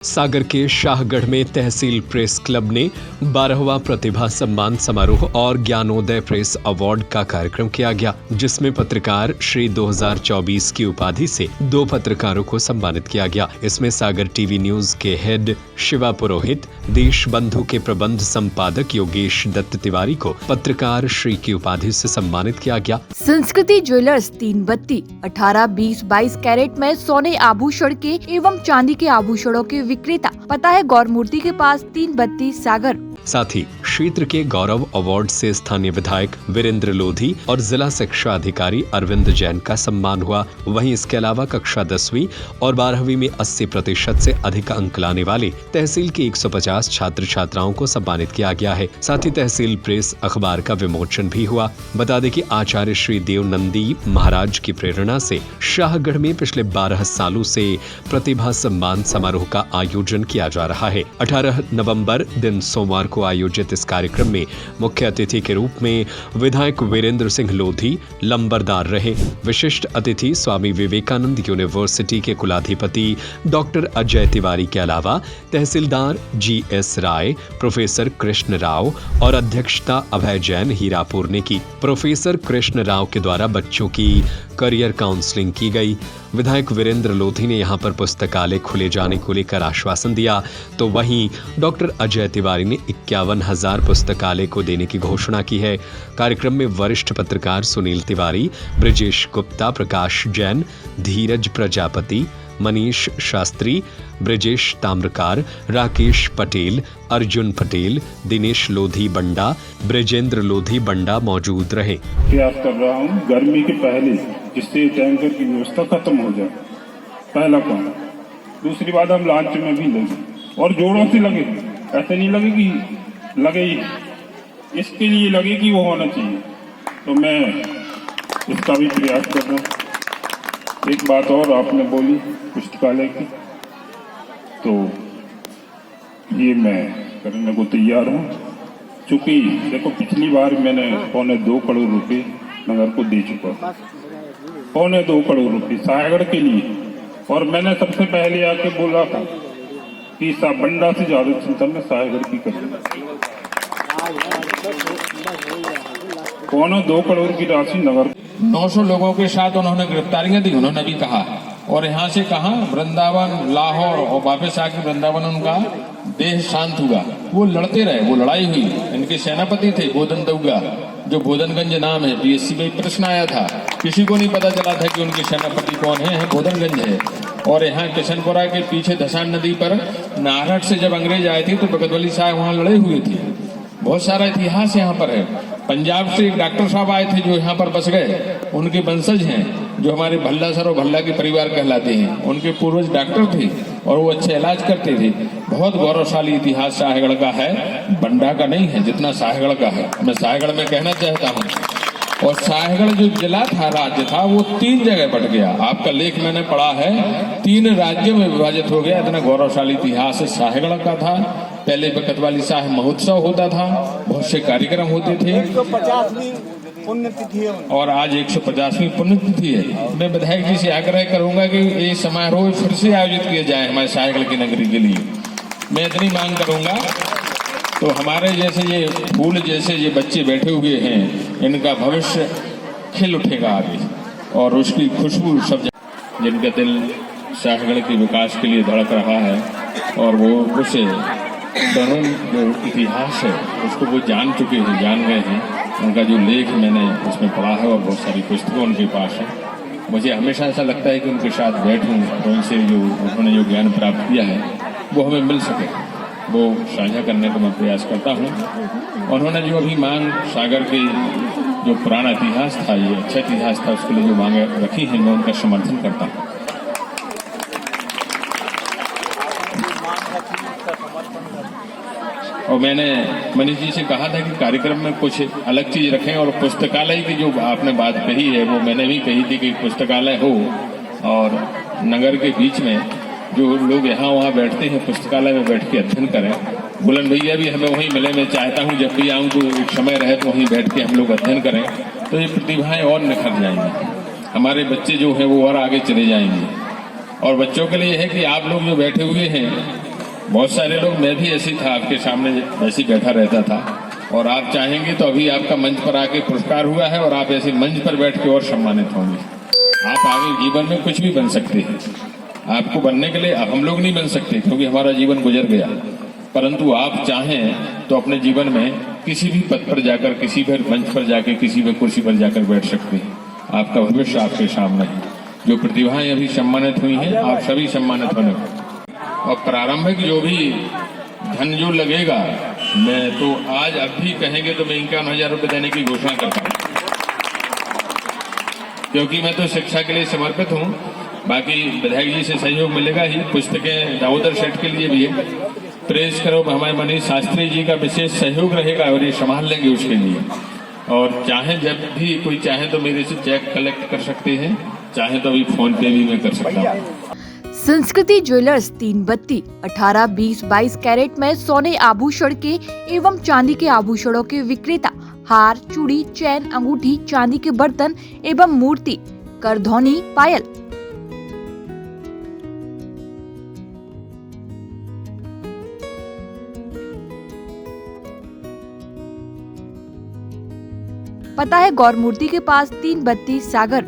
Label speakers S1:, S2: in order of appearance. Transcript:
S1: सागर के शाहगढ़ में तहसील press club ने 12वां प्रतिभा सम्मान समारोह और ज्ञानोदय प्रेस अवार्ड का कार्यक्रम किया गया, जिसमें पत्रकार श्री 2024 की उपाधि से 2 पत्रकारों को सम्मानित किया गया। इसमें सागर टीवी न्यूज के हेड शिवा पुरोहित, देश बंधु के प्रबंध संपादक योगेश दत्त तिवारी को पत्रकार श्री की उपाधि से सम्मानित किया गया।
S2: संस्कृति ज्वेलर्स 3 बत्ती 18, 20, 22 कैरेट में सोने आभूषण के एवं चांदी के आभूषणों के विक्रेता। पता है गौर मूर्ति के पास 3 बत्ती सागर।
S1: साथ ही क्षेत्र के गौरव अवार्ड से स्थानीय विधायक वीरेंद्र लोधी और जिला शिक्षा अधिकारी अरविंद जैन का सम्मान हुआ। वहीं इसके अलावा कक्षा 10वीं और 12वीं में 80% से अधिक अंक लाने वाले तहसील के 150 छात्र छात्राओं को सम्मानित किया गया है। साथ ही तहसील प्रेस अखबार का विमोचन भी हुआ। बता दें कि आचार्य श्री देवनंदी महाराज की प्रेरणा से शाहगढ़ में पिछले 12 सालों से प्रतिभा सम्मान समारोह का आयोजन किया जा रहा है। 18 नवंबर दिन सोमवार को आयोजित इस कार्यक्रम में मुख्य अतिथि के रूप में विधायक वीरेंद्र सिंह लोधी लंबरदार रहे। विशिष्ट अतिथि स्वामी विवेकानंद यूनिवर्सिटी के कुलाधिपति डॉक्टर अजय तिवारी के अलावा तहसीलदार GS राय, प्रोफेसर कृष्ण राव और अध्यक्षता अभय जैन हीरापुर ने की। प्रोफेसर कृष्ण राव के द्वारा बच्चों की करियर काउंसलिंग की गई। विधायक वीरेंद्र लोधी ने यहां पर पुस्तकालय खुले जाने को लेकर आश्वासन दिया, तो वहीं डॉक्टर अजय तिवारी ने 51,000 पुस्तकालय को देने की घोषणा की है। कार्यक्रम में वरिष्ठ पत्रकार सुनील तिवारी, ब्रजेश गुप्ता, प्रकाश जैन, धीरज प्रजापति, मनीष शास्त्री, ब्रजेश ताम्रकार, राकेश पटेल, अर्जुन पटेल, दिनेश लोधी बंडा, ब्रजेंद्र लोधी बंडा मौजूद रहे।
S3: प्रयास कर रहा हूँ गर्मी के पहले, जिससे टैंकर की व्यवस्था खत्म हो जाए, पहला काम। दूसरी बात, हम लॉन्च में भी लगे और जोरों से लगे, ऐसे नहीं लगे कि लगे ही, इसके लिए लगे कि वो होना चाहिए। तो मैं इसका भी प्रयास कर रहा हूँ। एक बात और आपने बोली पुस्तकालय की, तो ये मैं करने को तैयार हूँ। चूंकि देखो, पिछली बार मैंने 2.25 करोड़ रुपए नगर को दे चुका, 2.25 करोड़ रुपए सागर के लिए। और मैंने सबसे पहले आके बोला था कि बंडा से ज्यादा चिंता में सागर की करूँ। 2.25 करोड़ की राशि नगर
S4: 900 लोगों के साथ उन्होंने गिरफ्तारियां दी, उन्होंने भी कहा। और यहाँ से कहा वृंदावन, लाहौर और वापस आके वृंदावन उनका देह शांत हुआ। वो लड़ते रहे, वो लड़ाई हुई। इनके सेनापति थे बोधन दउगा, जो बोधनगंज नाम है। PSC में प्रश्न आया था, किसी को नहीं पता चला था कि उनके सेनापति कौन है, बोधनगंज है। और यहाँ किशनपुरा के पीछे धसान नदी पर नारठ से जब अंग्रेज आए थे तो बगतवली साहब वहाँ लड़े हुए थे। बहुत सारा इतिहास यहाँ पर है। पंजाब से एक डॉक्टर साहब आए थे जो यहाँ पर बस गए, उनके वंशज हैं, जो हमारे भल्ला सर और भल्ला के परिवार कहलाते हैं। उनके पूर्वज डॉक्टर थे और वो अच्छे इलाज करते थे। बहुत गौरवशाली इतिहास शाहगढ़ का है, बंडा का नहीं है जितना शाहगढ़ का है। मैं शाहगढ़ में कहना चाहता हूँ। और शाहगढ़ जो जिला था, राज्य था, वो 3 जगह बट गया। आपका लेख मैंने पढ़ा है, 3 राज्यों में विभाजित हो गया। इतना गौरवशाली इतिहास शाहगढ़ का था। पहले बकतवाली साहब महोत्सव होता था, बहुत से कार्यक्रम होते थे।
S5: 150वीं पुण्यतिथि है
S4: और आज 150वीं पुण्यतिथि है। मैं विधायक जी से आग्रह करूंगा कि ये समारोह फिर से आयोजित किया जाए हमारे शाहगढ़ की नगरी के लिए। मैं इतनी मांग करूंगा। तो हमारे जैसे ये फूल जैसे ये बच्चे बैठे हुए हैं, इनका भविष्य खिल उठेगा आगे, और उसकी खुशबू सब जिनका दिल शाहगढ़ के विकास के लिए धड़क रहा है, और वो उसे तरुण जो इतिहास है उसको वो जान चुके हैं, जान गए हैं। उनका जो लेख मैंने उसमें पढ़ा है और बहुत सारी पुस्तकें उनके पास है। मुझे हमेशा ऐसा लगता है कि उनके साथ बैठूं और उनसे जो उन्होंने जो ज्ञान प्राप्त किया है वो हमें मिल सके, वो साझा करने का मैं प्रयास करता हूँ। उन्होंने जो अभी मांग सागर के जो पुराना इतिहास था, ये अच्छा इतिहास था, उसके लिए जो मांगे रखी हैं, मैं उनका समर्थन करता हूँ। और मैंने मनीष जी से कहा था कि कार्यक्रम में कुछ अलग चीज रखें, और पुस्तकालय की जो आपने बात कही है वो मैंने भी कही थी कि पुस्तकालय हो और नगर के बीच में जो लोग यहाँ वहाँ बैठते हैं पुस्तकालय में बैठ के अध्ययन करें। बुलंद भैया भी हमें वहीं मिले। मैं चाहता हूँ जब भी आऊँ तो एक समय रहे तो वहीं बैठ के हम लोग अध्ययन करें, तो ये प्रतिभाएं और निखर जाएंगी। हमारे बच्चे जो हैं वो और आगे चले जाएंगे। और बच्चों के लिए है कि आप लोग जो बैठे हुए हैं बहुत सारे लोग, मैं भी ऐसे था, आपके सामने ऐसे बैठा रहता था, और आप चाहेंगे तो अभी आपका मंच पर आके पुरस्कार हुआ है और आप ऐसे मंच पर बैठ के और सम्मानित होंगे। आप आगे जीवन में कुछ भी बन सकते हैं। आपको बनने के लिए हम लोग नहीं बन सकते क्योंकि हमारा जीवन गुजर गया, परंतु आप चाहें तो अपने जीवन में किसी भी पद पर जाकर, किसी भी मंच पर जाकर, किसी भी कुर्सी पर जाकर बैठ सकते हैं। आपका भविष्य आपके सामने है। जो प्रतिभाएं अभी सम्मानित हुई हैं, आप सभी सम्मानित होने और प्रारंभिक जो भी धन जो लगेगा, मैं तो आज अब भी कहेंगे तो मैं 51,000 रुपये देने की घोषणा करता हूँ, क्योंकि मैं तो शिक्षा के लिए समर्पित हूँ। बाकी विधायक जी से सहयोग मिलेगा ही। पुस्तकें दामोदर सेठ के लिए भी है। प्रेस करो, हमारे मनीष शास्त्री जी का विशेष सहयोग रहेगा और ये संभाल लेंगे उसके लिए। और चाहे जब भी कोई चाहे तो मेरे से चेक कलेक्ट कर सकते हैं, चाहे तो अभी फोन पे भी मैं कर सकता हूँ।
S2: संस्कृति ज्वेलर्स 3 बत्ती 18, 20, 22 कैरेट में सोने आभूषण के एवं चांदी के आभूषणों के विक्रेता, हार, चूड़ी, चैन, अंगूठी, चांदी के बर्तन एवं मूर्ति, करधौनी, पायल। पता है गौर मूर्ति के पास 3 बत्ती सागर